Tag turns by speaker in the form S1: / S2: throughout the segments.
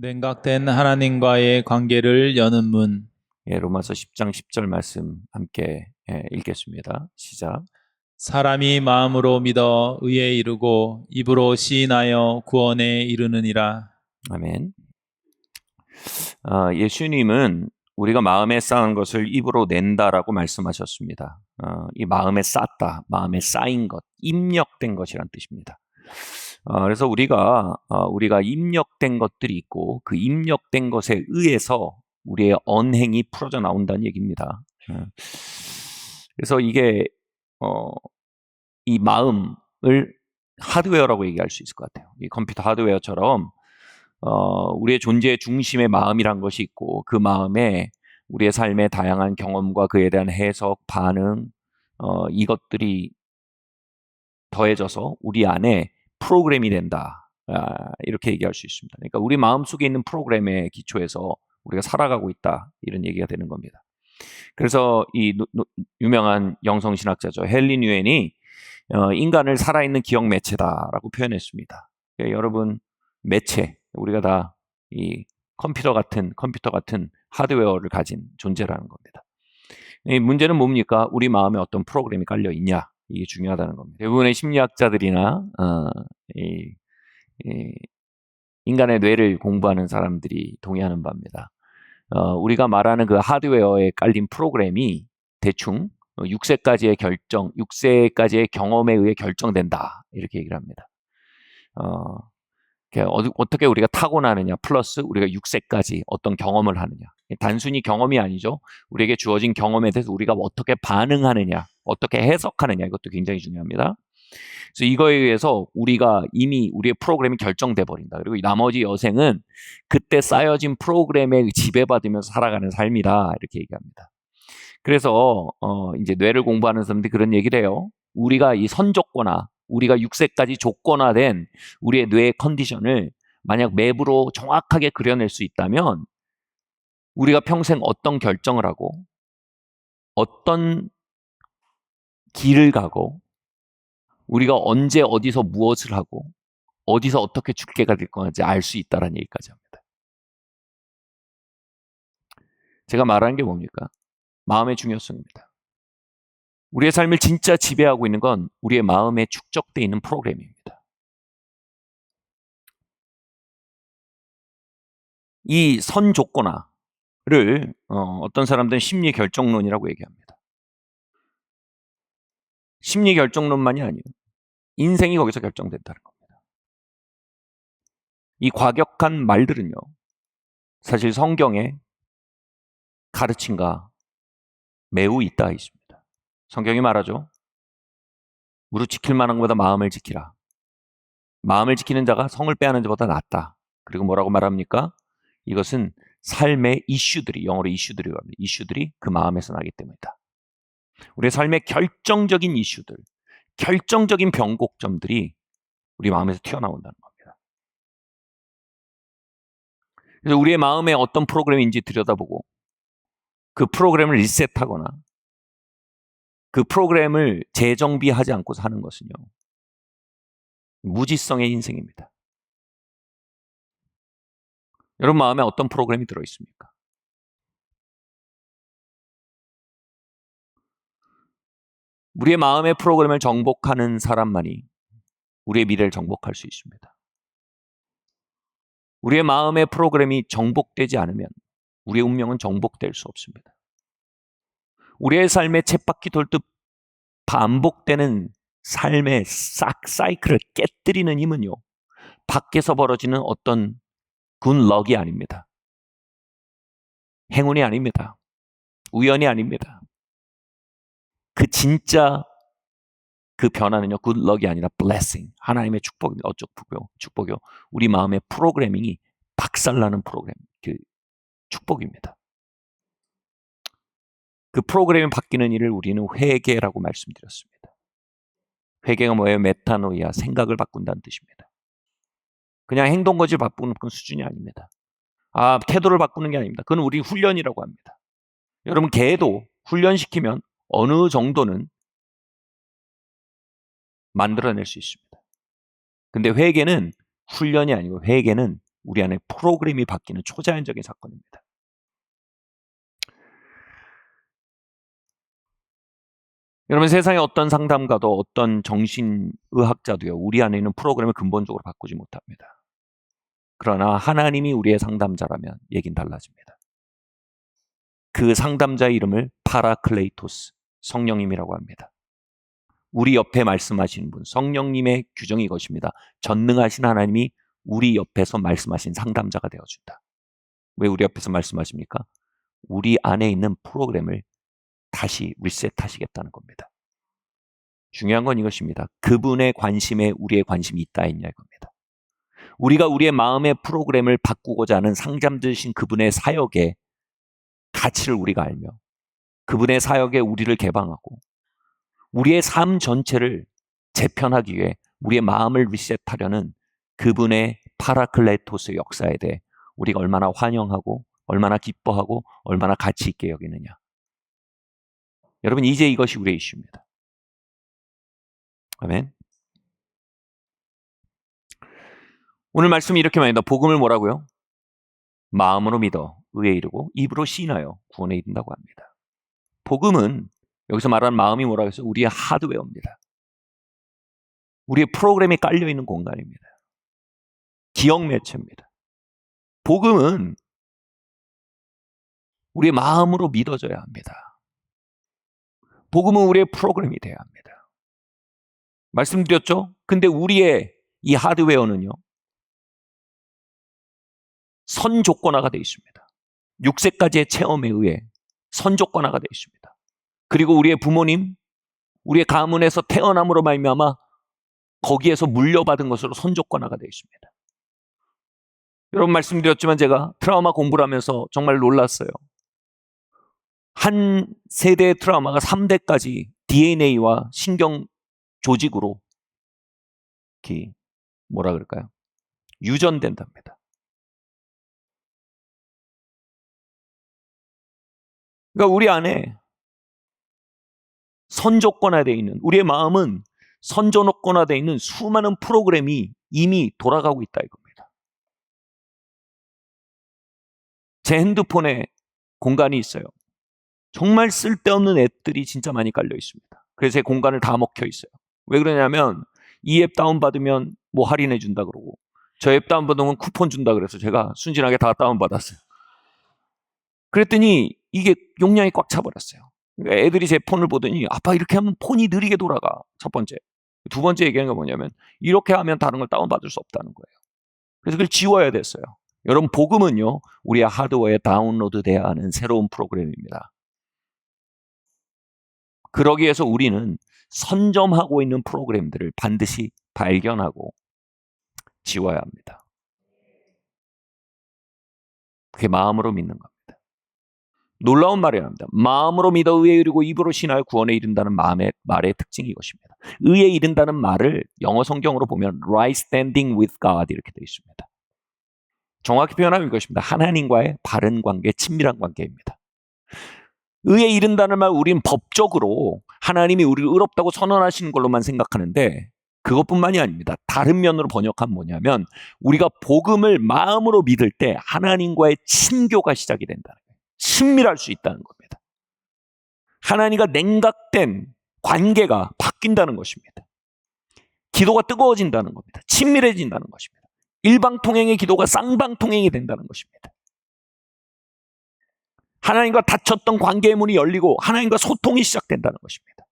S1: 냉각된 하나님과의 관계를 여는 문.
S2: 로마서 10장 10절 말씀 함께 읽겠습니다. 시작.
S1: 사람이 마음으로 믿어 의에 이르고 입으로 시인하여 구원에 이르느니라.
S2: 아멘. 예수님은 우리가 마음에 쌓은 것을 입으로 낸다라고 말씀하셨습니다. 이 마음에 쌓다, 마음에 쌓인 것, 입력된 것이란 뜻입니다. 그래서 우리가 입력된 것들이 있고 그 입력된 것에 의해서 우리의 언행이 풀어져 나온다는 얘기입니다. 그래서 이게 이 마음을 하드웨어라고 얘기할 수 있을 것 같아요. 이 컴퓨터 하드웨어처럼 우리의 존재의 중심에 마음이란 것이 있고 그 마음에 우리의 삶의 다양한 경험과 그에 대한 해석, 반응 이것들이 더해져서 우리 안에 프로그램이 된다. 이렇게 얘기할 수 있습니다. 그러니까 우리 마음속에 있는 프로그램의 기초에서 우리가 살아가고 있다. 이런 얘기가 되는 겁니다. 그래서 이 유명한 영성신학자죠. 헨리 뉴엔이 인간을 살아있는 기억 매체다라고 표현했습니다. 그러니까 여러분 매체, 우리가 다 이 컴퓨터 같은 하드웨어를 가진 존재라는 겁니다. 이 문제는 뭡니까? 우리 마음에 어떤 프로그램이 깔려 있냐? 이게 중요하다는 겁니다. 대부분의 심리학자들이나 인간의 뇌를 공부하는 사람들이 동의하는 바입니다. 우리가 말하는 그 하드웨어에 깔린 프로그램이 대충 6세까지의 경험에 의해 결정된다. 이렇게 얘기를 합니다. 어떻게 우리가 타고나느냐 플러스 우리가 6세까지 어떤 경험을 하느냐. 단순히 경험이 아니죠. 우리에게 주어진 경험에 대해서 우리가 어떻게 반응하느냐, 어떻게 해석하느냐 이것도 굉장히 중요합니다. 그래서 이거에 의해서 우리가 이미 우리의 프로그램이 결정돼 버린다. 그리고 나머지 여생은 그때 쌓여진 프로그램에 지배받으면서 살아가는 삶이다. 이렇게 얘기합니다. 그래서 이제 뇌를 공부하는 사람들이 그런 얘기를 해요. 우리가 이 선줬거나 우리가 6세까지 조건화된 우리의 뇌의 컨디션을 만약 맵으로 정확하게 그려낼 수 있다면 우리가 평생 어떤 결정을 하고 어떤 길을 가고 우리가 언제 어디서 무엇을 하고 어디서 어떻게 죽게가 될 건지 알 수 있다는 얘기까지 합니다. 제가 말하는 게 뭡니까? 마음의 중요성입니다. 우리의 삶을 진짜 지배하고 있는 건 우리의 마음에 축적되어 있는 프로그램입니다. 이 선조건화를 어떤 사람들은 심리 결정론이라고 얘기합니다. 심리 결정론만이 아니에요. 인생이 거기서 결정된다는 겁니다. 이 과격한 말들은요. 사실 성경의 가르침과 매우 잇닿아 있습니다. 성경이 말하죠. 무릇 지킬 만한 것보다 마음을 지키라. 마음을 지키는 자가 성을 빼앗는 자보다 낫다. 그리고 뭐라고 말합니까? 이것은 삶의 이슈들이, 영어로 이슈들이라고 합니다. 이슈들이 그 마음에서 나기 때문이다. 우리의 삶의 결정적인 이슈들, 결정적인 변곡점들이 우리 마음에서 튀어나온다는 겁니다. 그래서 우리의 마음에 어떤 프로그램인지 들여다보고 그 프로그램을 리셋하거나 그 프로그램을 재정비하지 않고 사는 것은요. 무지성의 인생입니다. 여러분 마음에 어떤 프로그램이 들어있습니까? 우리의 마음의 프로그램을 정복하는 사람만이 우리의 미래를 정복할 수 있습니다. 우리의 마음의 프로그램이 정복되지 않으면 우리의 운명은 정복될 수 없습니다. 우리의 삶의 쳇바퀴 돌듯 반복되는 삶의 사이클을 깨뜨리는 힘은요. 밖에서 벌어지는 어떤 굿럭이 아닙니다. 행운이 아닙니다. 우연이 아닙니다. 그 진짜 그 변화는요. 굿럭이 아니라 blessing. 하나님의 축복입니다. 축복이요. 우리 마음의 프로그래밍이 박살나는 프로그램. 그 축복입니다. 그 프로그램이 바뀌는 일을 우리는 회개라고 말씀드렸습니다. 회개가 뭐예요? 메타노이아, 생각을 바꾼다는 뜻입니다. 그냥 행동거지를 바꾸는 그런 수준이 아닙니다. 태도를 바꾸는 게 아닙니다. 그건 우리 훈련이라고 합니다. 여러분 개도 훈련시키면 어느 정도는 만들어낼 수 있습니다. 근데 회개는 훈련이 아니고 회개는 우리 안에 프로그램이 바뀌는 초자연적인 사건입니다. 여러분, 세상에 어떤 상담가도 어떤 정신의학자도요, 우리 안에 있는 프로그램을 근본적으로 바꾸지 못합니다. 그러나 하나님이 우리의 상담자라면 얘긴 달라집니다. 그 상담자의 이름을 파라클레이토스, 성령님이라고 합니다. 우리 옆에 말씀하시는 분, 성령님의 규정이 이것입니다. 전능하신 하나님이 우리 옆에서 말씀하신 상담자가 되어준다. 왜 우리 옆에서 말씀하십니까? 우리 안에 있는 프로그램을 다시 리셋하시겠다는 겁니다. 중요한 건 이것입니다. 그분의 관심에 우리의 관심이 있다 있냐 이겁니다. 우리가 우리의 마음의 프로그램을 바꾸고자 하는 상담자이신 그분의 사역의 가치를 우리가 알며 그분의 사역에 우리를 개방하고 우리의 삶 전체를 재편하기 위해 우리의 마음을 리셋하려는 그분의 파라클레토스의 역사에 대해 우리가 얼마나 환영하고 얼마나 기뻐하고 얼마나 가치 있게 여기느냐. 여러분, 이제 이것이 우리의 이슈입니다. 아멘. 오늘 말씀이 이렇게 말합니다. 복음을 뭐라고요? 마음으로 믿어 의에 이르고 입으로 시인하여 구원에 이른다고 합니다. 복음은 여기서 말하는 마음이 뭐라고 해서 우리의 하드웨어입니다. 우리의 프로그램이 깔려있는 공간입니다. 기억 매체입니다. 복음은 우리의 마음으로 믿어져야 합니다. 복음은 우리의 프로그램이 돼야 합니다. 말씀드렸죠? 근데 우리의 이 하드웨어는요, 선조건화가 되어 있습니다. 6세까지의 체험에 의해 선조건화가 되어 있습니다. 그리고 우리의 부모님, 우리의 가문에서 태어남으로 말미암아 거기에서 물려받은 것으로 선조건화가 되어 있습니다. 여러분, 말씀드렸지만 제가 트라우마 공부를 하면서 정말 놀랐어요. 한 세대의 트라우마가 3대까지 DNA와 신경 조직으로 뭐라 그럴까요? 유전된답니다. 그러니까 우리 안에 선조건화되어 있는, 우리의 마음은 선조건화되어 있는 수많은 프로그램이 이미 돌아가고 있다 이겁니다. 제 핸드폰에 공간이 있어요. 정말 쓸데없는 앱들이 진짜 많이 깔려 있습니다. 그래서 제 공간을 다 먹혀 있어요. 왜 그러냐면 이 앱 다운받으면 뭐 할인해 준다 그러고 저 앱 다운받으면 쿠폰 준다 그래서 제가 순진하게 다 다운받았어요. 그랬더니 이게 용량이 꽉 차버렸어요. 그러니까 애들이 제 폰을 보더니 아빠 이렇게 하면 폰이 느리게 돌아가. 첫 번째. 두 번째 얘기한 게 뭐냐면 이렇게 하면 다른 걸 다운받을 수 없다는 거예요. 그래서 그걸 지워야 됐어요. 여러분, 복음은요, 우리의 하드웨어에 다운로드 돼야 하는 새로운 프로그램입니다. 그러기 위해서 우리는 선점하고 있는 프로그램들을 반드시 발견하고 지워야 합니다. 그게 마음으로 믿는 겁니다. 놀라운 말이랍니다. 마음으로 믿어 의에 이르고 입으로 신하여 구원에 이른다는 말의 특징이 이것입니다. 의에 이른다는 말을 영어 성경으로 보면 right standing with God 이렇게 되어 있습니다. 정확히 표현하면 이것입니다. 하나님과의 바른 관계, 친밀한 관계입니다. 의에 이른다는 말, 우리는 법적으로 하나님이 우리를 의롭다고 선언하시는 걸로만 생각하는데 그것뿐만이 아닙니다. 다른 면으로 번역하면 뭐냐면 우리가 복음을 마음으로 믿을 때 하나님과의 친교가 시작이 된다는 거예요. 친밀할 수 있다는 겁니다. 하나님과 냉각된 관계가 바뀐다는 것입니다. 기도가 뜨거워진다는 겁니다. 친밀해진다는 것입니다. 일방통행의 기도가 쌍방통행이 된다는 것입니다. 하나님과 닫혔던 관계의 문이 열리고 하나님과 소통이 시작된다는 것입니다.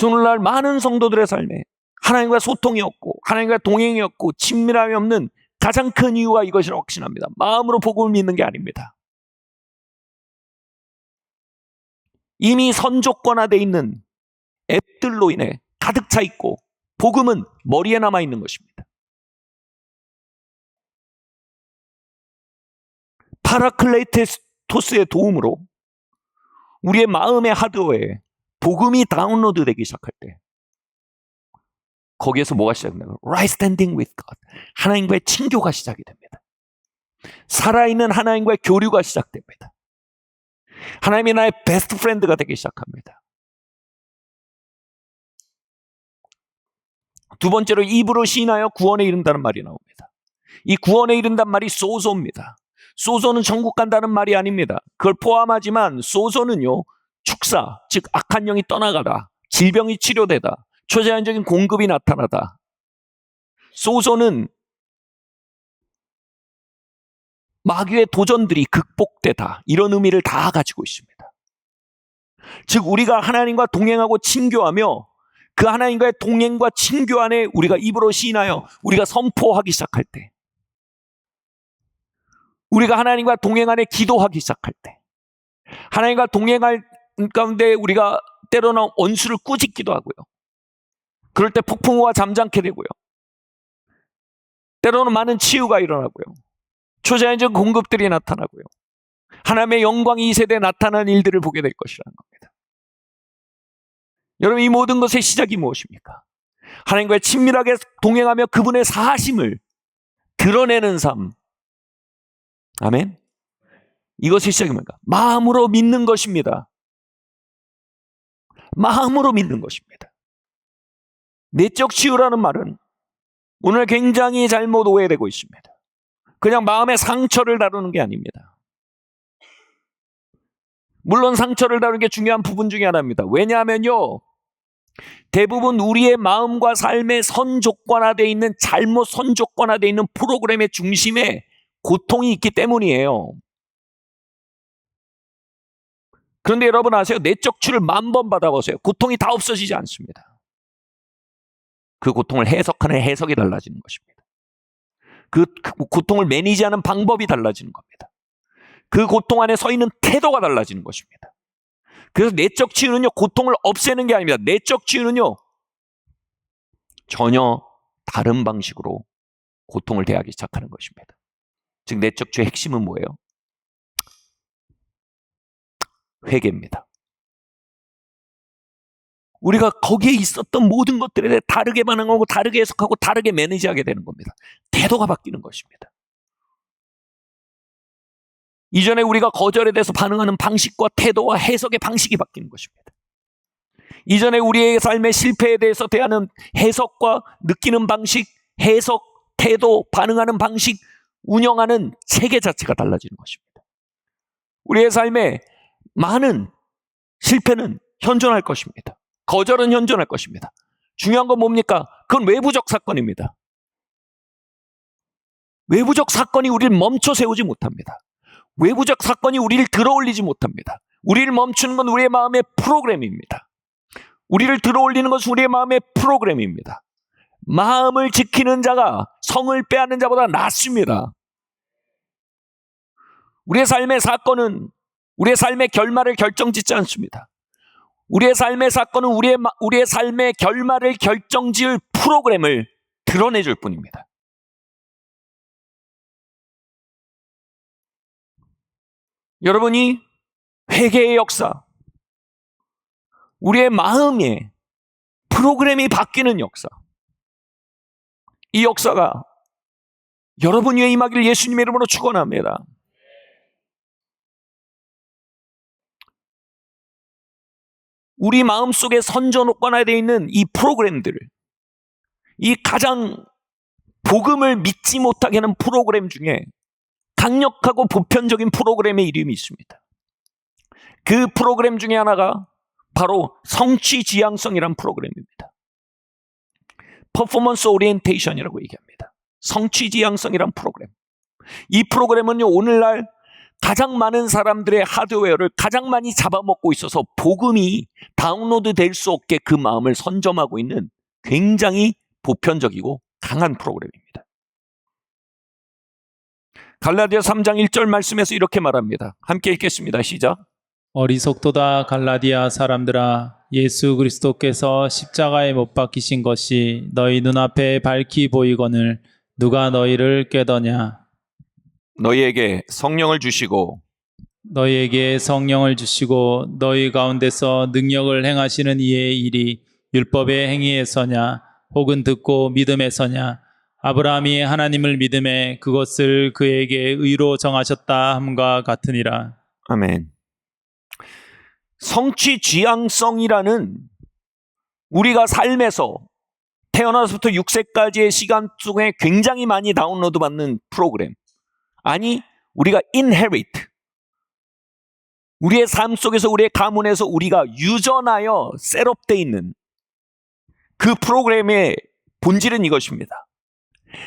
S2: 오늘날 많은 성도들의 삶에 하나님과 소통이 없고 하나님과 동행이 없고 친밀함이 없는 가장 큰 이유가 이것이라고 확신합니다. 마음으로 복음을 믿는 게 아닙니다. 이미 선조건화되어 있는 앱들로 인해 가득 차 있고 복음은 머리에 남아 있는 것입니다. 파라클레이토스의 도움으로 우리의 마음의 하드웨어에 복음이 다운로드 되기 시작할 때 거기에서 뭐가 시작됩니까? Right standing with God. 하나님과의 친교가 시작이 됩니다. 살아있는 하나님과의 교류가 시작됩니다. 하나님이 나의 베스트 프렌드가 되기 시작합니다. 두 번째로 입으로 시인하여 구원에 이른다는 말이 나옵니다. 이 구원에 이른다는 말이 소소입니다. 소소는 천국 간다는 말이 아닙니다. 그걸 포함하지만 소소는요, 축사, 즉 악한 영이 떠나가다, 질병이 치료되다, 초자연적인 공급이 나타나다. 소소는 마귀의 도전들이 극복되다, 이런 의미를 다 가지고 있습니다. 즉 우리가 하나님과 동행하고 친교하며 그 하나님과의 동행과 친교 안에 우리가 입으로 시인하여 우리가 선포하기 시작할 때, 우리가 하나님과 동행 안에 기도하기 시작할 때, 하나님과 동행할 가운데 우리가 때로는 원수를 꾸짖기도 하고요. 그럴 때 폭풍우가 잠잠케 되고요. 때로는 많은 치유가 일어나고요. 초자연적 공급들이 나타나고요. 하나님의 영광이 이 세대에 나타나는 일들을 보게 될 것이라는 겁니다. 여러분, 이 모든 것의 시작이 무엇입니까? 하나님과의 친밀하게 동행하며 그분의 사하심을 드러내는 삶. 아멘. 이것의 시작이 뭔가? 마음으로 믿는 것입니다. 마음으로 믿는 것입니다. 내적 치유라는 말은 오늘 굉장히 잘못 오해되고 있습니다. 그냥 마음의 상처를 다루는 게 아닙니다. 물론 상처를 다루는 게 중요한 부분 중에 하나입니다. 왜냐하면요, 대부분 우리의 마음과 삶의 선조건화되어 있는, 잘못 선조건화되어 있는 프로그램의 중심에 고통이 있기 때문이에요. 그런데 여러분 아세요? 내적 치유를 10,000번 받아보세요. 고통이 다 없어지지 않습니다. 그 고통을 해석하는 해석이 달라지는 것입니다. 그 고통을 매니지하는 방법이 달라지는 겁니다. 그 고통 안에 서 있는 태도가 달라지는 것입니다. 그래서 내적 치유는요, 고통을 없애는 게 아닙니다. 내적 치유는요, 전혀 다른 방식으로 고통을 대하기 시작하는 것입니다. 즉 내적 치유의 핵심은 뭐예요? 회개입니다. 우리가 거기에 있었던 모든 것들에 대해 다르게 반응하고 다르게 해석하고 다르게 매니지하게 되는 겁니다. 태도가 바뀌는 것입니다. 이전에 우리가 거절에 대해서 반응하는 방식과 태도와 해석의 방식이 바뀌는 것입니다. 이전에 우리의 삶의 실패에 대해서 대하는 해석과 느끼는 방식, 해석, 태도, 반응하는 방식, 운영하는 체계 자체가 달라지는 것입니다. 우리의 삶에 많은 실패는 현존할 것입니다. 거절은 현존할 것입니다. 중요한 건 뭡니까? 그건 외부적 사건입니다. 외부적 사건이 우리를 멈춰 세우지 못합니다. 외부적 사건이 우리를 들어올리지 못합니다. 우리를 멈추는 건 우리의 마음의 프로그램입니다. 우리를 들어올리는 것은 우리의 마음의 프로그램입니다. 마음을 지키는 자가 성을 빼앗는 자보다 낫습니다. 우리의 삶의 사건은 우리의 삶의 결말을 결정짓지 않습니다. 우리의 삶의 사건은 우리의 삶의 결말을 결정지을 프로그램을 드러내줄 뿐입니다. 여러분이 회개의 역사, 우리의 마음의 프로그램이 바뀌는 역사, 이 역사가 여러분 위에 임하기를 예수님의 이름으로 축원합니다. 우리 마음속에 선전옥관화되어 있는 이 프로그램들을, 이 가장 복음을 믿지 못하게 하는 프로그램 중에 강력하고 보편적인 프로그램의 이름이 있습니다. 그 프로그램 중에 하나가 바로 성취지향성이라는 프로그램입니다. 퍼포먼스 오리엔테이션이라고 얘기합니다. 성취지향성이라는 프로그램. 이 프로그램은요, 오늘날 가장 많은 사람들의 하드웨어를 가장 많이 잡아먹고 있어서 복음이 다운로드 될 수 없게 그 마음을 선점하고 있는 굉장히 보편적이고 강한 프로그램입니다. 갈라디아 3장 1절 말씀에서 이렇게 말합니다. 함께 읽겠습니다. 시작.
S1: 어리석도다 갈라디아 사람들아, 예수 그리스도께서 십자가에 못 박히신 것이 너희 눈앞에 밝히 보이거늘 누가 너희를 깨더냐.
S2: 너희에게 성령을 주시고
S1: 너희에게 성령을 주시고 너희 가운데서 능력을 행하시는 이의 일이 율법의 행위에서냐 혹은 듣고 믿음에서냐. 아브라함이 하나님을 믿음에 그것을 그에게 의로 정하셨다 함과 같으니라.
S2: 아멘. 성취지향성이라는 우리가 삶에서 태어나서부터 6세까지의 시간 속에 굉장히 많이 다운로드 받는 프로그램. 아니, 우리가 inherit, 우리의 삶 속에서 우리의 가문에서 우리가 유전하여 셋업되어 있는 그 프로그램의 본질은 이것입니다.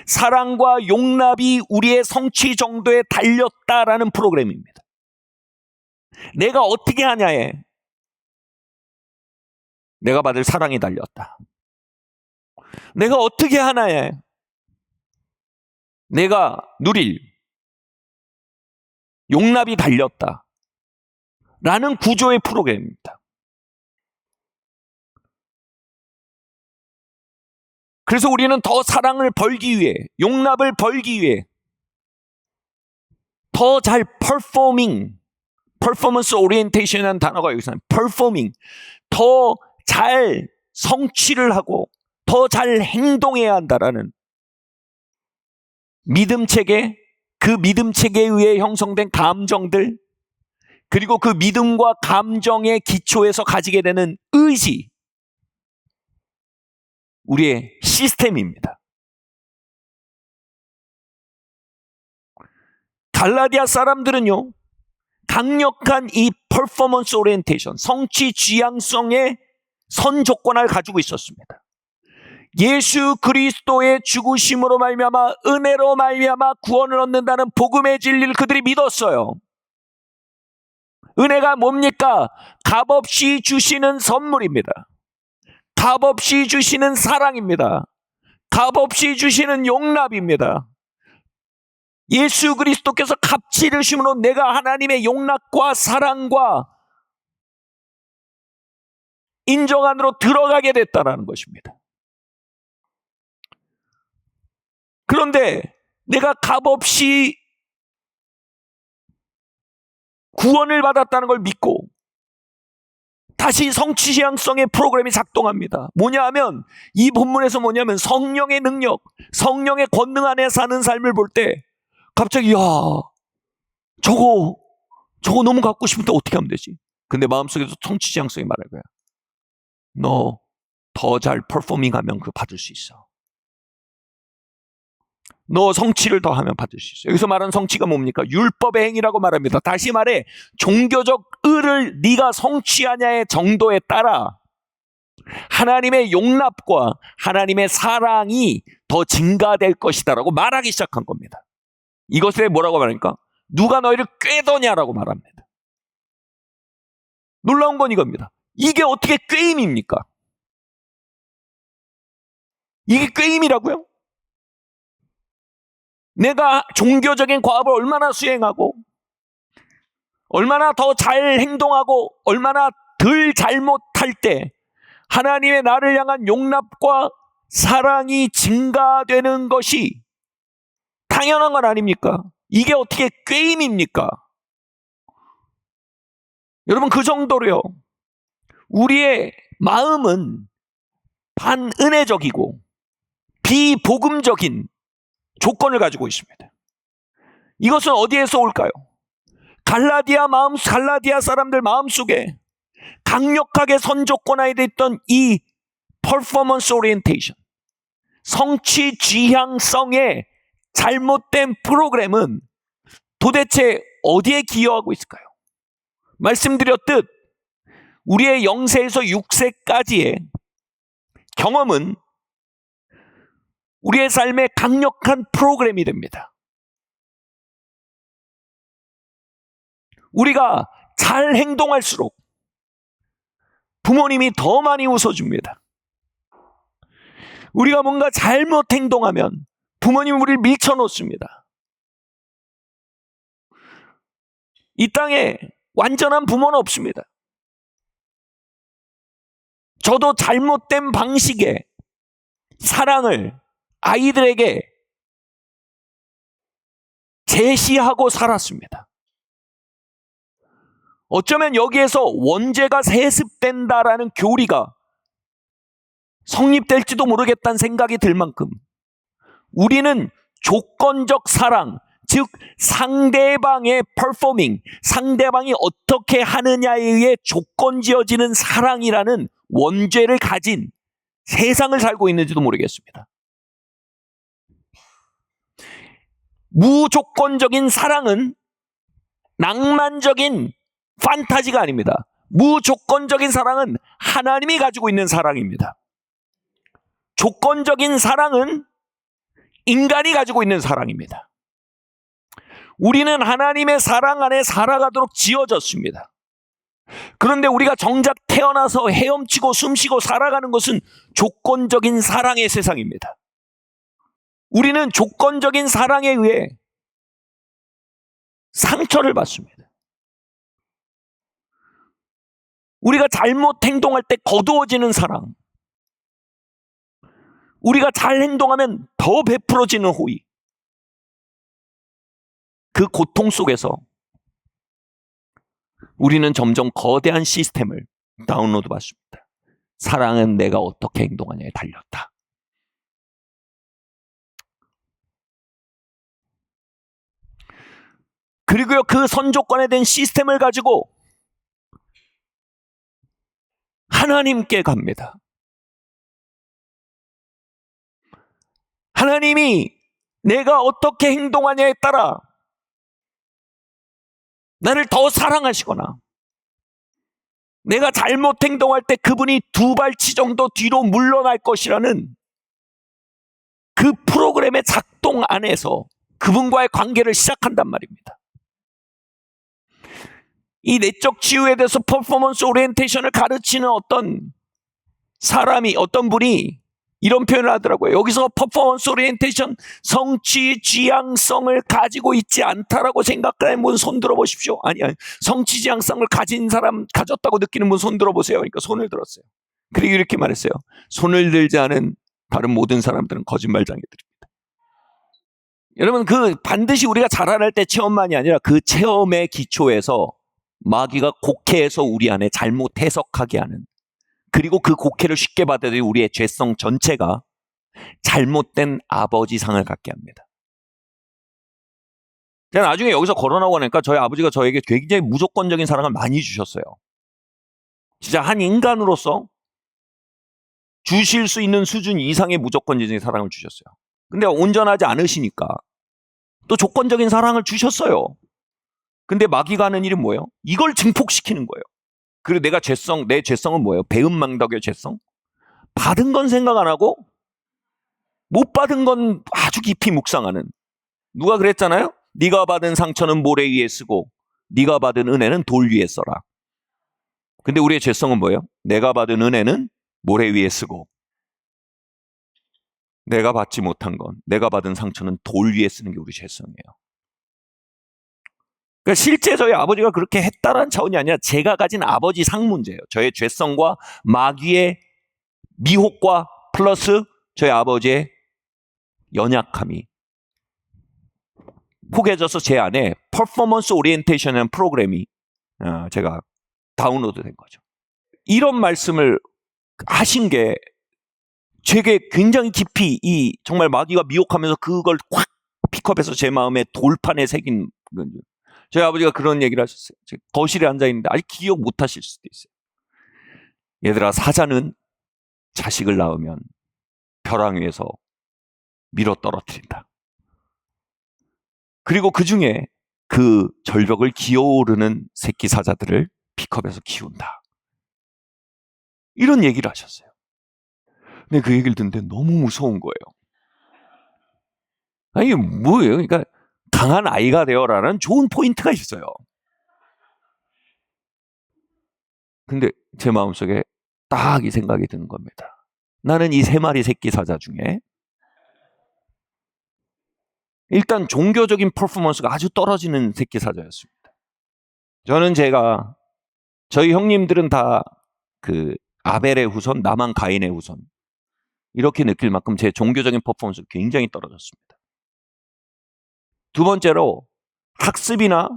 S2: 사랑과 용납이 우리의 성취 정도에 달렸다라는 프로그램입니다. 내가 어떻게 하냐에 내가 받을 사랑이 달렸다. 내가 어떻게 하나에 내가 누릴 용납이 달렸다. 라는 구조의 프로그램입니다. 그래서 우리는 더 사랑을 벌기 위해, 용납을 벌기 위해 더 잘 performance orientation이라는 단어가 여기서는 performing, 더 잘 성취를 하고 더 잘 행동해야 한다라는 믿음 체계, 그 믿음 체계에 의해 형성된 감정들, 그리고 그 믿음과 감정의 기초에서 가지게 되는 의지, 우리의 시스템입니다. 갈라디아 사람들은요, 강력한 이 퍼포먼스 오리엔테이션, 성취 지향성의 선조건을 가지고 있었습니다. 예수 그리스도의 죽으심으로 말미암아 은혜로 말미암아 구원을 얻는다는 복음의 진리를 그들이 믿었어요. 은혜가 뭡니까? 값없이 주시는 선물입니다. 값없이 주시는 사랑입니다. 값없이 주시는 용납입니다. 예수 그리스도께서 값지를 주심으로 내가 하나님의 용납과 사랑과 인정 안으로 들어가게 됐다는 것입니다. 그런데 내가 값없이 구원을 받았다는 걸 믿고 다시 성취 지향성의 프로그램이 작동합니다. 뭐냐 하면 이 본문에서 뭐냐면 성령의 능력, 성령의 권능 안에 사는 삶을 볼 때 갑자기 저거 너무 갖고 싶은데 어떻게 하면 되지? 근데 마음속에서 성취 지향성이 말할 거야. 너 더 잘 퍼포밍하면 그거 받을 수 있어. 너 성취를 더하면 받을 수 있어요. 여기서 말하는 성취가 뭡니까? 율법의 행위라고 말합니다. 다시 말해 종교적 의를 네가 성취하냐의 정도에 따라 하나님의 용납과 하나님의 사랑이 더 증가될 것이다라고 말하기 시작한 겁니다. 이것에 뭐라고 말합니까? 누가 너희를 꾀더냐라고 말합니다. 놀라운 건 이겁니다. 이게 어떻게 꾀임입니까? 이게 꾀임이라고요? 내가 종교적인 과업을 얼마나 수행하고 얼마나 더 잘 행동하고 얼마나 덜 잘못할 때 하나님의 나를 향한 용납과 사랑이 증가되는 것이 당연한 건 아닙니까? 이게 어떻게 꾀임입니까? 여러분, 그 정도로요. 우리의 마음은 반은혜적이고 비복음적인 조건을 가지고 있습니다. 이것은 어디에서 올까요? 갈라디아 사람들 마음속에 강력하게 선조건화에 있던 이 퍼포먼스 오리엔테이션, 성취 지향성의 잘못된 프로그램은 도대체 어디에 기여하고 있을까요? 말씀드렸듯 우리의 0세에서 6세까지의 경험은 우리의 삶의 강력한 프로그램이 됩니다. 우리가 잘 행동할수록 부모님이 더 많이 웃어줍니다. 우리가 뭔가 잘못 행동하면 부모님이 우리를 밀쳐놓습니다. 이 땅에 완전한 부모는 없습니다. 저도 잘못된 방식의 사랑을 아이들에게 제시하고 살았습니다. 어쩌면 여기에서 원죄가 세습된다라는 교리가 성립될지도 모르겠다는 생각이 들 만큼 우리는 조건적 사랑, 즉 상대방의 퍼포밍, 상대방이 어떻게 하느냐에 의해 조건 지어지는 사랑이라는 원죄를 가진 세상을 살고 있는지도 모르겠습니다. 무조건적인 사랑은 낭만적인 판타지가 아닙니다. 무조건적인 사랑은 하나님이 가지고 있는 사랑입니다. 조건적인 사랑은 인간이 가지고 있는 사랑입니다. 우리는 하나님의 사랑 안에 살아가도록 지어졌습니다. 그런데 우리가 정작 태어나서 헤엄치고 숨쉬고 살아가는 것은 조건적인 사랑의 세상입니다. 우리는 조건적인 사랑에 의해 상처를 받습니다. 우리가 잘못 행동할 때 거두어지는 사랑, 우리가 잘 행동하면 더 베풀어지는 호의, 그 고통 속에서 우리는 점점 거대한 시스템을 다운로드 받습니다. 사랑은 내가 어떻게 행동하냐에 달렸다. 그리고요, 그 선조건에 대한 시스템을 가지고 하나님께 갑니다. 하나님이 내가 어떻게 행동하냐에 따라 나를 더 사랑하시거나, 내가 잘못 행동할 때 그분이 두 발치 정도 뒤로 물러날 것이라는 그 프로그램의 작동 안에서 그분과의 관계를 시작한단 말입니다. 이 내적 치유에 대해서 퍼포먼스 오리엔테이션을 가르치는 어떤 사람이, 어떤 분이 이런 표현을 하더라고요. 여기서 퍼포먼스 오리엔테이션, 성취 지향성을 가지고 있지 않다라고 생각하는 분 손 들어보십시오. 아니, 성취 지향성을 가진 사람, 가졌다고 느끼는 분 손 들어보세요. 그러니까 손을 들었어요. 그리고 이렇게 말했어요. 손을 들지 않은 다른 모든 사람들은 거짓말장애들입니다. 여러분, 그 반드시 우리가 자라날 때 체험만이 아니라 그 체험의 기초에서 마귀가 곡해해서 우리 안에 잘못 해석하게 하는, 그리고 그 곡해를 쉽게 받아들이 우리의 죄성 전체가 잘못된 아버지상을 갖게 합니다. 제가 나중에 여기서 걸어나오고 나니까 저희 아버지가 저에게 굉장히 무조건적인 사랑을 많이 주셨어요. 진짜 한 인간으로서 주실 수 있는 수준 이상의 무조건적인 사랑을 주셨어요. 근데 온전하지 않으시니까 또 조건적인 사랑을 주셨어요. 근데 마귀가 하는 일은 뭐예요? 이걸 증폭시키는 거예요. 그리고 내 죄성은 뭐예요? 배은망덕의 죄성? 받은 건 생각 안 하고 못 받은 건 아주 깊이 묵상하는. 누가 그랬잖아요? 네가 받은 상처는 모래 위에 쓰고 네가 받은 은혜는 돌 위에 써라. 근데 우리의 죄성은 뭐예요? 내가 받은 은혜는 모래 위에 쓰고 내가 받지 못한 건, 내가 받은 상처는 돌 위에 쓰는 게 우리 죄성이에요. 그러니까 실제 저희 아버지가 그렇게 했다라는 차원이 아니라 제가 가진 아버지 상 문제예요. 저의 죄성과 마귀의 미혹과 플러스 저희 아버지의 연약함이 포개져서 제 안에 퍼포먼스 오리엔테이션이라는 프로그램이 제가 다운로드 된 거죠. 이런 말씀을 하신 게 제게 굉장히 깊이 정말 마귀가 미혹하면서 그걸 확 픽업해서 제 마음에 돌판에 새긴 건죠. 저희 아버지가 그런 얘기를 하셨어요. 거실에 앉아있는데 아직 기억 못 하실 수도 있어요. 얘들아, 사자는 자식을 낳으면 벼랑 위에서 밀어 떨어뜨린다. 그리고 그 중에 그 절벽을 기어오르는 새끼 사자들을 픽업해서 키운다. 이런 얘기를 하셨어요. 근데 그 얘기를 듣는데 너무 무서운 거예요. 아니, 이게 뭐예요? 그러니까 강한 아이가 되어라는 좋은 포인트가 있어요. 근데 제 마음속에 딱 이 생각이 드는 겁니다. 나는 이 3마리 새끼 사자 중에 일단 종교적인 퍼포먼스가 아주 떨어지는 새끼 사자였습니다. 저는 저희 형님들은 다 그 아벨의 후손, 나만 가인의 후손, 이렇게 느낄 만큼 제 종교적인 퍼포먼스가 굉장히 떨어졌습니다. 두 번째로 학습이나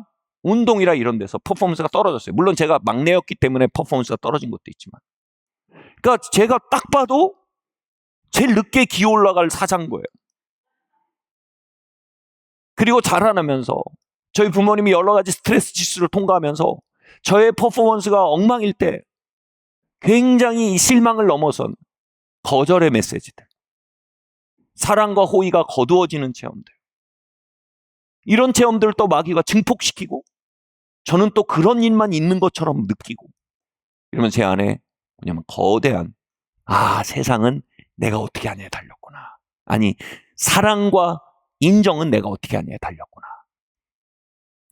S2: 운동이라 이런 데서 퍼포먼스가 떨어졌어요. 물론 제가 막내였기 때문에 퍼포먼스가 떨어진 것도 있지만, 그러니까 제가 딱 봐도 제일 늦게 기어 올라갈 사자인 거예요. 그리고 자라나면서 저희 부모님이 여러 가지 스트레스 지수를 통과하면서 저의 퍼포먼스가 엉망일 때 굉장히 실망을 넘어선 거절의 메시지들, 사랑과 호의가 거두어지는 체험들, 이런 체험들을 또 마귀가 증폭시키고 저는 또 그런 일만 있는 것처럼 느끼고 이러면 제 안에 뭐냐면 거대한 세상은 내가 어떻게 하냐에 달렸구나. 아니, 사랑과 인정은 내가 어떻게 하냐에 달렸구나.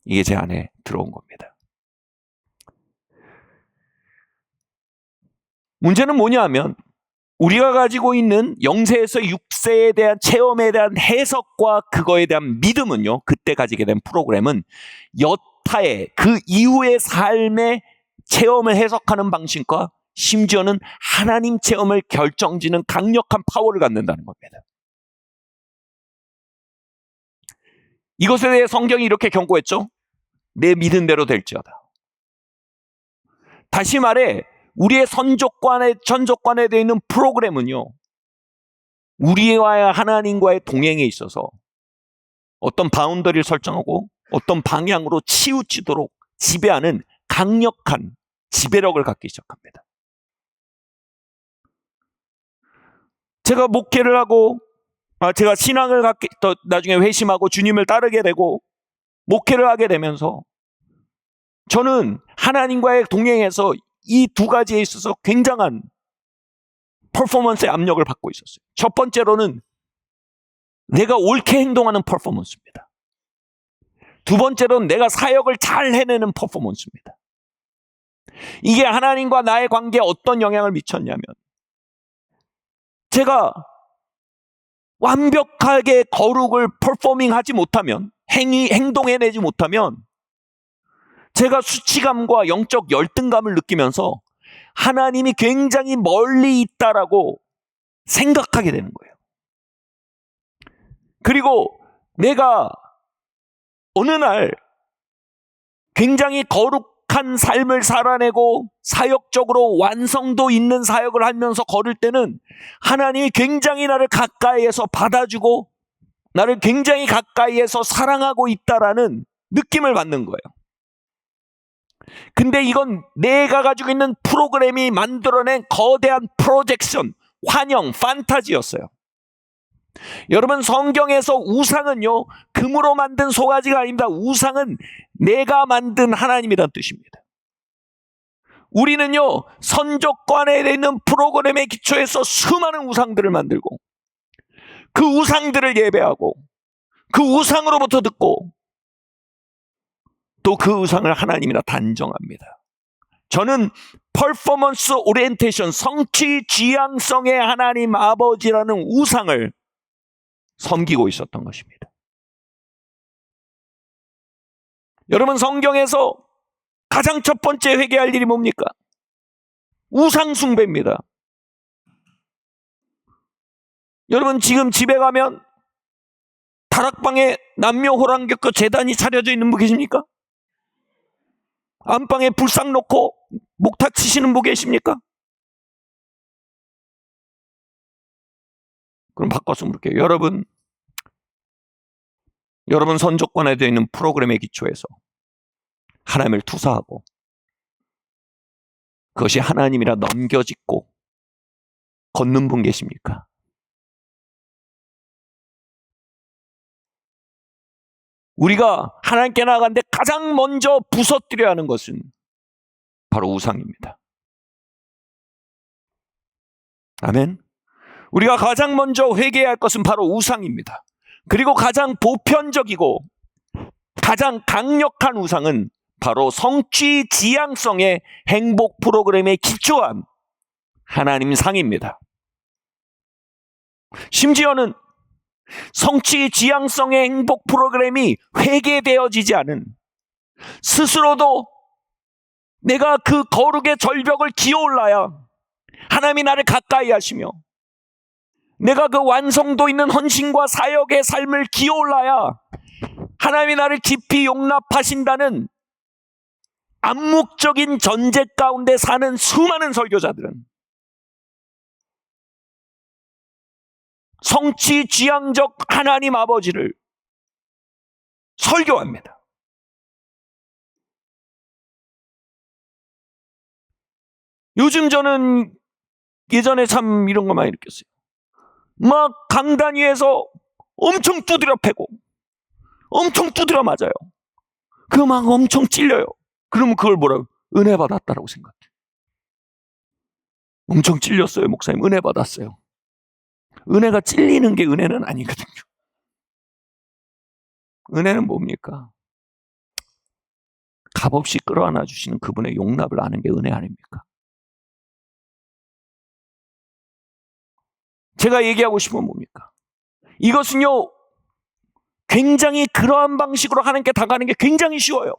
S2: 이게 제 안에 들어온 겁니다. 문제는 뭐냐 하면 우리가 가지고 있는 영세에서 육세에 대한 체험에 대한 해석과 그거에 대한 믿음은요, 그때 가지게 된 프로그램은 여타의 그 이후의 삶의 체험을 해석하는 방식과 심지어는 하나님 체험을 결정지는 강력한 파워를 갖는다는 겁니다. 이것에 대해 성경이 이렇게 경고했죠. 내 믿은 대로 될지어다. 다시 말해 우리의 전족관에 되어 있는 프로그램은요, 우리와 하나님과의 동행에 있어서 어떤 바운더리를 설정하고 어떤 방향으로 치우치도록 지배하는 강력한 지배력을 갖기 시작합니다. 제가 목회를 하고 제가 신앙을 갖게 또 나중에 회심하고 주님을 따르게 되고 목회를 하게 되면서 저는 하나님과의 동행에서 이 두 가지에 있어서 굉장한 퍼포먼스의 압력을 받고 있었어요. 첫 번째로는 내가 옳게 행동하는 퍼포먼스입니다. 두 번째로는 내가 사역을 잘 해내는 퍼포먼스입니다. 이게 하나님과 나의 관계에 어떤 영향을 미쳤냐면 제가 완벽하게 거룩을 퍼포밍하지 못하면 행동해내지 못하면 제가 수치감과 영적 열등감을 느끼면서 하나님이 굉장히 멀리 있다라고 생각하게 되는 거예요. 그리고 내가 어느 날 굉장히 거룩한 삶을 살아내고 사역적으로 완성도 있는 사역을 하면서 걸을 때는 하나님이 굉장히 나를 가까이에서 받아주고 나를 굉장히 가까이에서 사랑하고 있다라는 느낌을 받는 거예요. 근데 이건 내가 가지고 있는 프로그램이 만들어낸 거대한 프로젝션, 환영, 판타지였어요. 여러분, 성경에서 우상은요, 금으로 만든 소가지가 아닙니다. 우상은 내가 만든 하나님이란 뜻입니다. 우리는요, 선족관에 있는 프로그램의 기초에서 수많은 우상들을 만들고 그 우상들을 예배하고 그 우상으로부터 듣고 또 그 우상을 하나님이라 단정합니다. 저는 퍼포먼스 오리엔테이션, 성취 지향성의 하나님 아버지라는 우상을 섬기고 있었던 것입니다. 여러분, 성경에서 가장 첫 번째 회개할 일이 뭡니까? 우상 숭배입니다. 여러분, 지금 집에 가면 다락방에 남녀 호랑객과 제단이 차려져 있는 분 계십니까? 안방에 불상 놓고 목탁 치시는 분 계십니까? 그럼 바꿔서 물을게요. 여러분 선족관에 되어 있는 프로그램의 기초에서 하나님을 투사하고 그것이 하나님이라 넘겨짓고 걷는 분 계십니까? 우리가 하나님께 나아가는데 가장 먼저 부서뜨려야 하는 것은 바로 우상입니다. 아멘. 우리가 가장 먼저 회개해야 할 것은 바로 우상입니다. 그리고 가장 보편적이고 가장 강력한 우상은 바로 성취 지향성의 행복 프로그램에 기초한 하나님 상입니다. 심지어는 성취 지향성의 행복 프로그램이 회개되어지지 않은, 스스로도 내가 그 거룩의 절벽을 기어올라야 하나님이 나를 가까이 하시며 내가 그 완성도 있는 헌신과 사역의 삶을 기어올라야 하나님이 나를 깊이 용납하신다는 암묵적인 전제 가운데 사는 수많은 설교자들은 성취 지향적 하나님 아버지를 설교합니다. 요즘 저는 예전에 참 이런 거 많이 느꼈어요. 막 강단 위에서 엄청 두드려 패고 엄청 두드려 맞아요. 그거 막 엄청 찔려요. 그러면 그걸 뭐라고? 은혜 받았다라고 생각해. 엄청 찔렸어요, 목사님. 은혜 받았어요. 은혜가 찔리는 게 은혜는 아니거든요. 은혜는 뭡니까? 값없이 끌어안아 주시는 그분의 용납을 아는 게 은혜 아닙니까? 제가 얘기하고 싶은 건 뭡니까? 이것은요, 굉장히 그러한 방식으로 하나님께 다가가는 게 굉장히 쉬워요.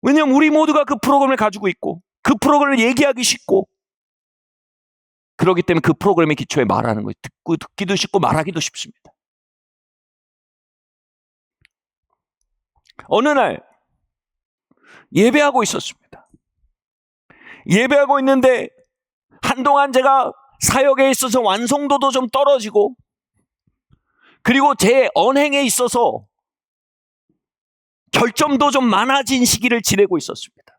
S2: 왜냐하면 우리 모두가 그 프로그램을 가지고 있고 그 프로그램을 얘기하기 쉽고 그렇기 때문에 그 프로그램의 기초에 말하는 거예요. 듣기도 쉽고 말하기도 쉽습니다. 어느 날 예배하고 있었습니다. 예배하고 있는데 한동안 제가 사역에 있어서 완성도도 좀 떨어지고 그리고 제 언행에 있어서 결점도 좀 많아진 시기를 지내고 있었습니다.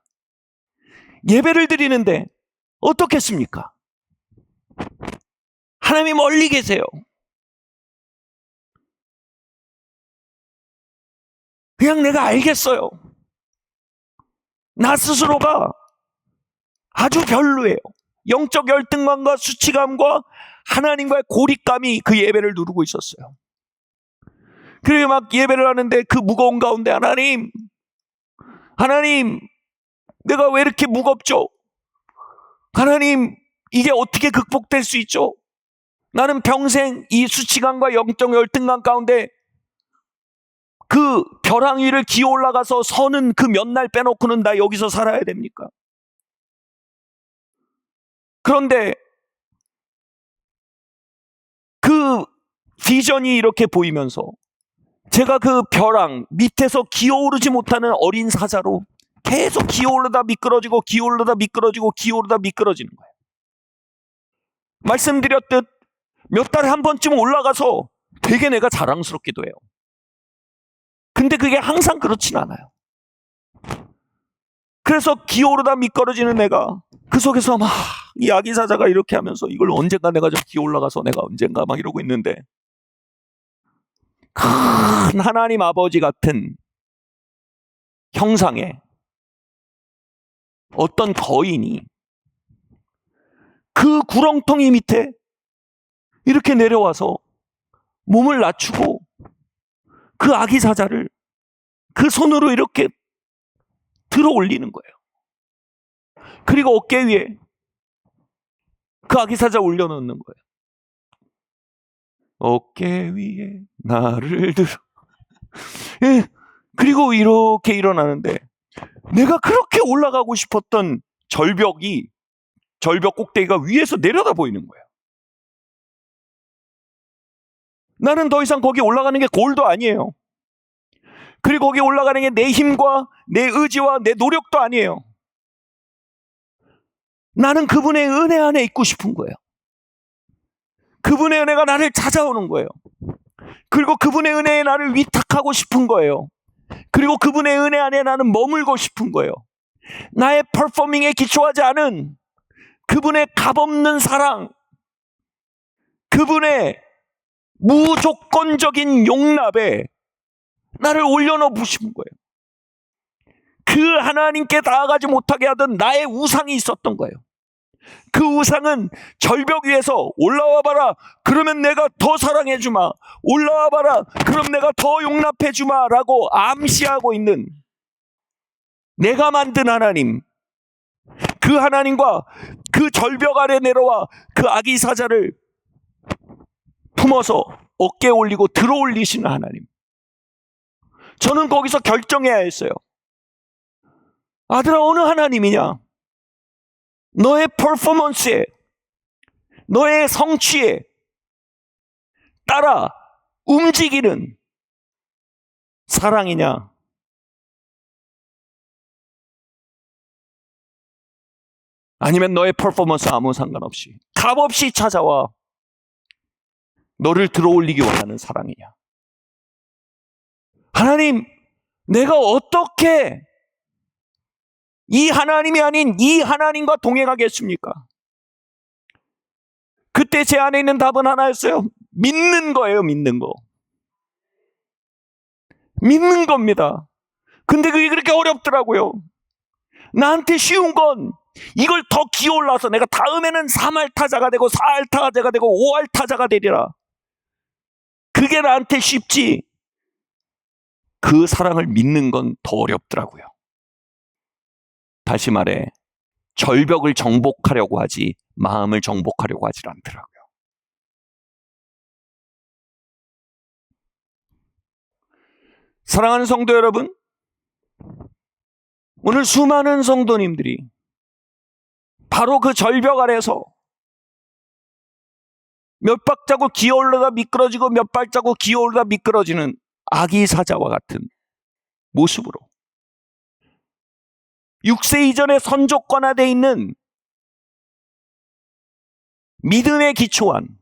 S2: 예배를 드리는데 어떻겠습니까? 하나님이 멀리 계세요. 그냥 내가 알겠어요. 나 스스로가 아주 별로예요. 영적 열등감과 수치감과 하나님과의 고립감이 그 예배를 누르고 있었어요. 그래서 막 예배를 하는데 그 무거운 가운데 하나님, 내가 왜 이렇게 무겁죠? 하나님, 이게 어떻게 극복될 수 있죠? 나는 평생 이 수치감과 영적 열등감 가운데 그 벼랑 위를 기어 올라가서 서는 그 몇 날 빼놓고는 나 여기서 살아야 됩니까? 그런데 그 비전이 이렇게 보이면서 제가 그 벼랑 밑에서 기어오르지 못하는 어린 사자로 계속 기어오르다 미끄러지고 기어오르다 미끄러지고 기어오르다 미끄러지는 거예요. 말씀드렸듯 몇 달에 한 번쯤 올라가서 되게 내가 자랑스럽기도 해요. 근데 그게 항상 그렇진 않아요. 그래서 기어오르다 미끄러지는 내가 그 속에서 막 이 아기 사자가 이렇게 하면서 이걸 언젠가 내가 좀 기어 올라가서 내가 언젠가 막 이러고 있는데 큰 하나님 아버지 같은 형상의 어떤 거인이 그 구렁텅이 밑에 이렇게 내려와서 몸을 낮추고 그 아기 사자를 그 손으로 이렇게 들어 올리는 거예요. 그리고 어깨 위에 그 아기 사자 올려놓는 거예요. 어깨 위에 나를 들어. 예. 그리고 이렇게 일어나는데 내가 그렇게 올라가고 싶었던 절벽 꼭대기가 위에서 내려다 보이는 거예요. 나는 더 이상 거기 올라가는 게 골도 아니에요. 그리고 거기 올라가는 게 내 힘과 내 의지와 내 노력도 아니에요. 나는 그분의 은혜 안에 있고 싶은 거예요. 그분의 은혜가 나를 찾아오는 거예요. 그리고 그분의 은혜에 나를 위탁하고 싶은 거예요. 그리고 그분의 은혜 안에 나는 머물고 싶은 거예요. 나의 퍼포밍에 기초하지 않은 그분의 값없는 사랑, 그분의 무조건적인 용납에 나를 올려놓고 싶은 거예요. 그 하나님께 나아가지 못하게 하던 나의 우상이 있었던 거예요. 그 우상은 절벽 위에서 올라와 봐라. 그러면 내가 더 사랑해 주마. 올라와 봐라. 그럼 내가 더 용납해 주마. 라고 암시하고 있는 내가 만든 하나님. 그 하나님과 그 절벽 아래 내려와 그 아기 사자를 품어서 어깨에 올리고 들어 올리시는 하나님. 저는 거기서 결정해야 했어요. 아들아, 어느 하나님이냐? 너의 퍼포먼스에, 너의 성취에 따라 움직이는 사랑이냐? 아니면 너의 퍼포먼스 아무 상관없이 값없이 찾아와 너를 들어올리기 원하는 사랑이냐? 하나님, 내가 어떻게 이 하나님이 아닌 이 하나님과 동행하겠습니까? 그때 제 안에 있는 답은 하나였어요. 믿는 거예요. 믿는 거. 믿는 겁니다. 근데 그게 그렇게 어렵더라고요. 나한테 쉬운 건 이걸 더 기어올라서 내가 다음에는 3알타자가 되고 4알타자가 되고 5알타자가 되리라. 그게 나한테 쉽지. 그 사랑을 믿는 건 더 어렵더라고요. 다시 말해, 절벽을 정복하려고 하지 마음을 정복하려고 하질 않더라고요. 사랑하는 성도 여러분, 오늘 수많은 성도님들이 바로 그 절벽 아래서 몇 발자국 기어올라다 미끄러지고 몇 발자국 기어올라다 미끄러지는 아기 사자와 같은 모습으로 6세 이전에 선조권화되어 있는 믿음에 기초한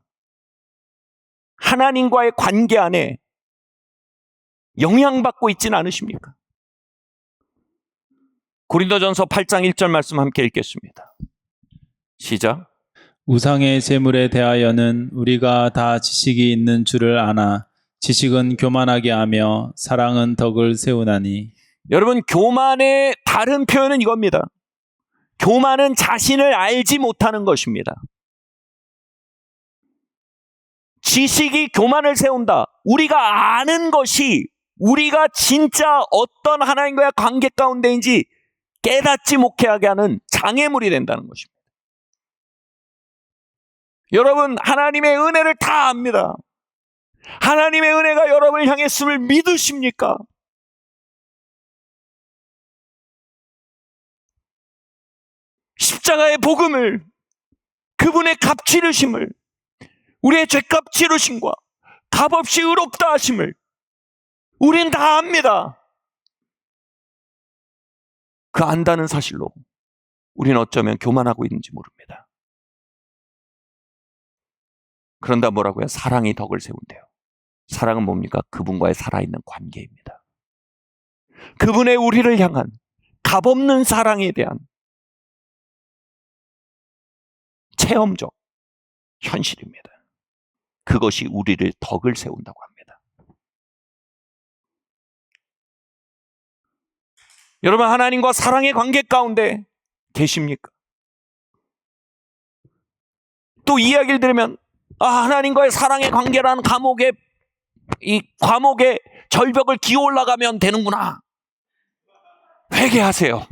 S2: 하나님과의 관계 안에 영향받고 있지는 않으십니까? 고린도전서 8장 1절 말씀 함께 읽겠습니다. 시작.
S1: 우상의 제물에 대하여는 우리가 다 지식이 있는 줄을 아나 지식은 교만하게 하며 사랑은 덕을 세우나니.
S2: 여러분, 교만의 다른 표현은 이겁니다. 교만은 자신을 알지 못하는 것입니다. 지식이 교만을 세운다. 우리가 아는 것이 우리가 진짜 어떤 하나님과의 관계 가운데인지 깨닫지 못하게 하는 장애물이 된다는 것입니다. 여러분, 하나님의 은혜를 다 압니다. 하나님의 은혜가 여러분을 향했음을 믿으십니까? 십자가의 복음을, 그분의 값 치르심을, 우리의 죄값 치르심과 값없이 의롭다 하심을 우린 다 압니다. 그 안다는 사실로 우리는 어쩌면 교만하고 있는지 모릅니다. 그런다 뭐라고요? 사랑이 덕을 세운대요. 사랑은 뭡니까? 그분과의 살아있는 관계입니다. 그분의 우리를 향한 값없는 사랑에 대한 체험적 현실입니다. 그것이 우리를 덕을 세운다고 합니다. 여러분, 하나님과 사랑의 관계 가운데 계십니까? 또 이야기를 들으면 하나님과의 사랑의 관계라는 이 과목의 절벽을 기어 올라가면 되는구나. 회개하세요.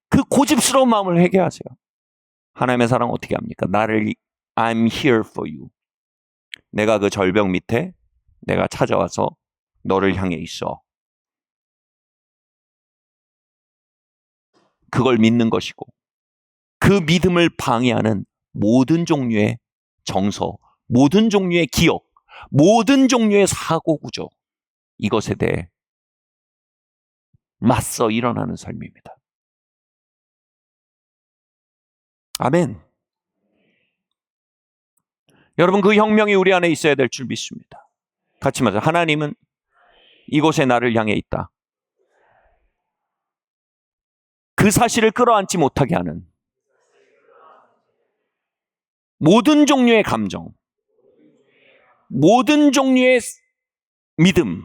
S2: 그 고집스러운 마음을 회개하세요. 하나님의 사랑 어떻게 합니까? 나를 I'm here for you. 내가 그 절벽 밑에 내가 찾아와서 너를 향해 있어. 그걸 믿는 것이고 그 믿음을 방해하는 모든 종류의 정서, 모든 종류의 기억, 모든 종류의 사고구조, 이것에 대해 맞서 일어나는 삶입니다. 아멘. 여러분, 그 혁명이 우리 안에 있어야 될 줄 믿습니다. 같이 말해서 하나님은 이곳에 나를 향해 있다. 그 사실을 끌어안지 못하게 하는 모든 종류의 감정, 모든 종류의 믿음,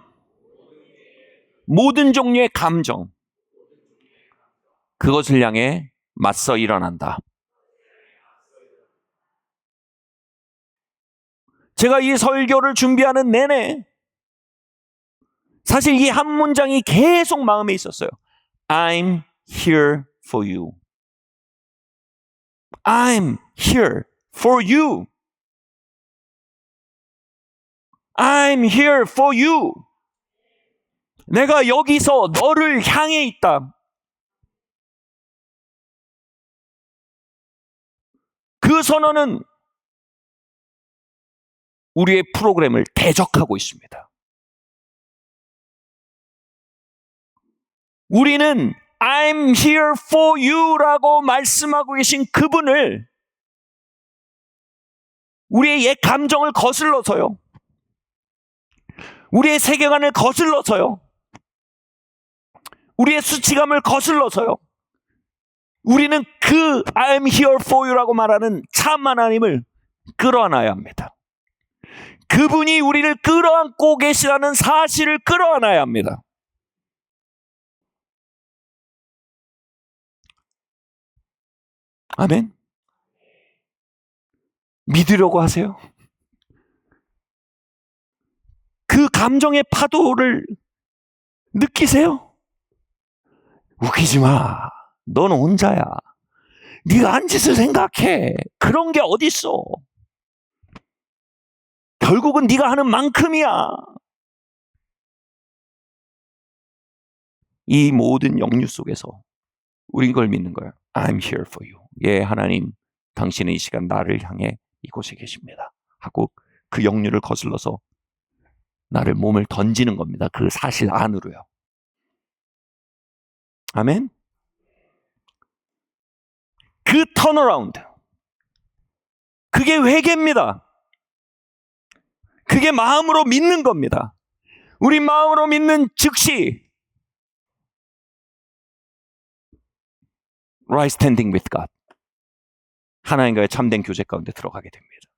S2: 모든 종류의 감정, 그것을 향해 맞서 일어난다. 제가 이 설교를 준비하는 내내 사실 이 한 문장이 계속 마음에 있었어요. I'm here for you. I'm here for you. I'm here for you. 내가 여기서 너를 향해 있다. 그 선언은 우리의 프로그램을 대적하고 있습니다. 우리는 I'm here for you라고 말씀하고 계신 그분을 우리의 옛 감정을 거슬러서요, 우리의 세계관을 거슬러서요, 우리의 수치감을 거슬러서요, 우리는 그 I'm here for you라고 말하는 참 하나님을 끌어안아야 합니다. 그분이 우리를 끌어안고 계시다는 사실을 끌어안아야 합니다. 아멘. 믿으려고 하세요? 그 감정의 파도를 느끼세요? 웃기지 마. 넌 혼자야. 네가 한 짓을 생각해. 그런 게 어딨어. 결국은 네가 하는 만큼이야. 이 모든 역류 속에서 우린 이걸 믿는 거예요. I'm here for you. 예, 하나님, 당신은 이 시간 나를 향해 이곳에 계십니다. 하고 그 역류를 거슬러서 나를 몸을 던지는 겁니다. 그 사실 안으로요. 아멘. 그 턴어라운드. 그게 회개입니다. 그게 마음으로 믿는 겁니다. 우리 마음으로 믿는 즉시 right standing with God. 하나님과의 참된 교제 가운데 들어가게 됩니다.